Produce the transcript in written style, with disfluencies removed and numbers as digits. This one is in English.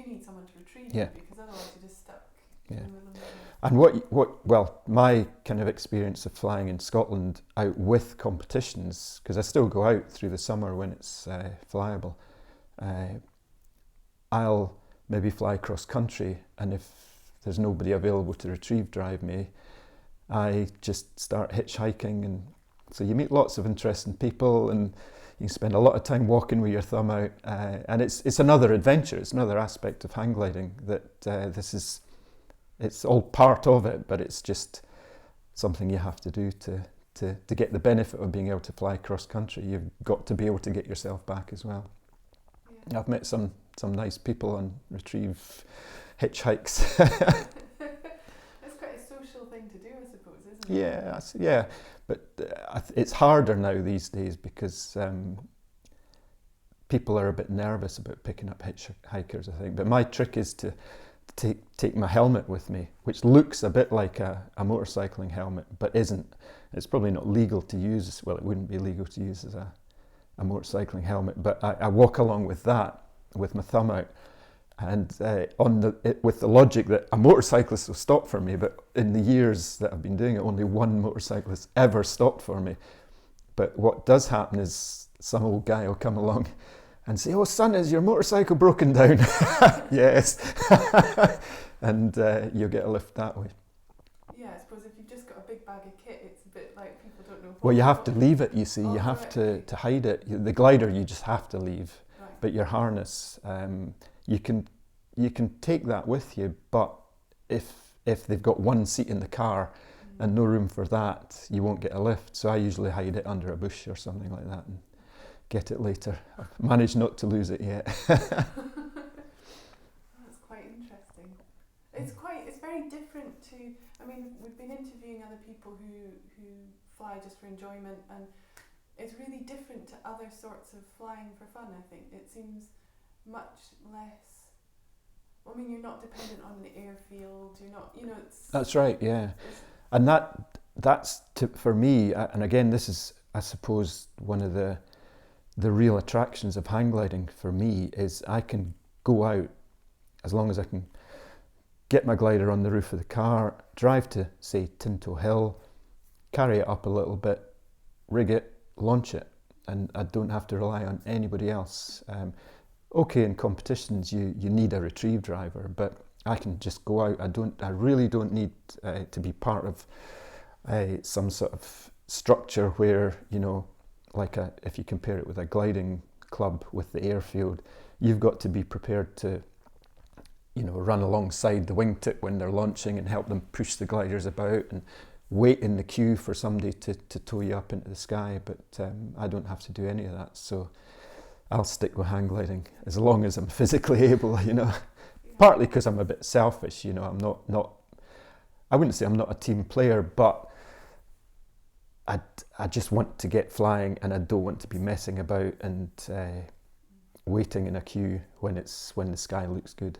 need someone to retrieve Yeah. you, because otherwise you're just stuck Yeah. in the middle of nowhere. And well, my kind of experience of flying in Scotland out with competitions, because I still go out through the summer when it's flyable, I'll maybe fly cross country, and if there's nobody available to retrieve drive me, I just start hitchhiking, and so you meet lots of interesting people, and you can spend a lot of time walking with your thumb out, and it's another adventure. It's another aspect of hang gliding that it's all part of it, but it's just something you have to do to get the benefit of being able to fly cross country. You've got to be able to get yourself back as well. Yeah. I've met some nice people on retrieve hitchhikes. It's quite a social thing to do, I suppose, isn't it? Yeah, but it's harder now these days because people are a bit nervous about picking up hitchhikers, I think. But my trick is to take my helmet with me, which looks a bit like a motorcycling helmet, but isn't. It's probably not legal to use. Well, it wouldn't be legal to use as a motorcycling helmet, but I walk along with that, with my thumb out, and with the logic that a motorcyclist will stop for me. But in the years that I've been doing it, only one motorcyclist ever stopped for me. But what does happen is some old guy will come along and say, "Oh, son, is your motorcycle broken down?" Yes. And you'll get a lift that way. Yeah, I suppose if you've just got a big bag of kit, it's a bit like people don't know. Well, you have to leave it, you see. Oh, you have right. to hide it. The glider, you just have to leave. Right. But your harness, you can take that with you, but if they've got one seat in the car and no room for that, you won't get a lift. So I usually hide it under a bush or something like that and get it later. I've managed not to lose it yet. That's quite interesting. It's very different to, I mean, we've been interviewing other people who fly just for enjoyment, and it's really different to other sorts of flying for fun, I think. It seems much less, I mean, you're not dependent on an airfield, you're not, it's... That's right, yeah. And that's for me, and again, this is, I suppose, one of the real attractions of hang gliding for me, is I can go out, as long as I can get my glider on the roof of the car, drive to, say, Tinto Hill, carry it up a little bit, rig it, launch it, and I don't have to rely on anybody else. Okay, in competitions you need a retrieve driver, but I can just go out. I really don't need to be part of some sort of structure where, like if you compare it with a gliding club with the airfield, you've got to be prepared to run alongside the wingtip when they're launching and help them push the gliders about and wait in the queue for somebody to tow you up into the sky. But I don't have to do any of that, so I'll stick with hang gliding as long as I'm physically able, Partly because I'm a bit selfish, I'm not I wouldn't say I'm not a team player, but I just want to get flying, and I don't want to be messing about and waiting in a queue when the sky looks good.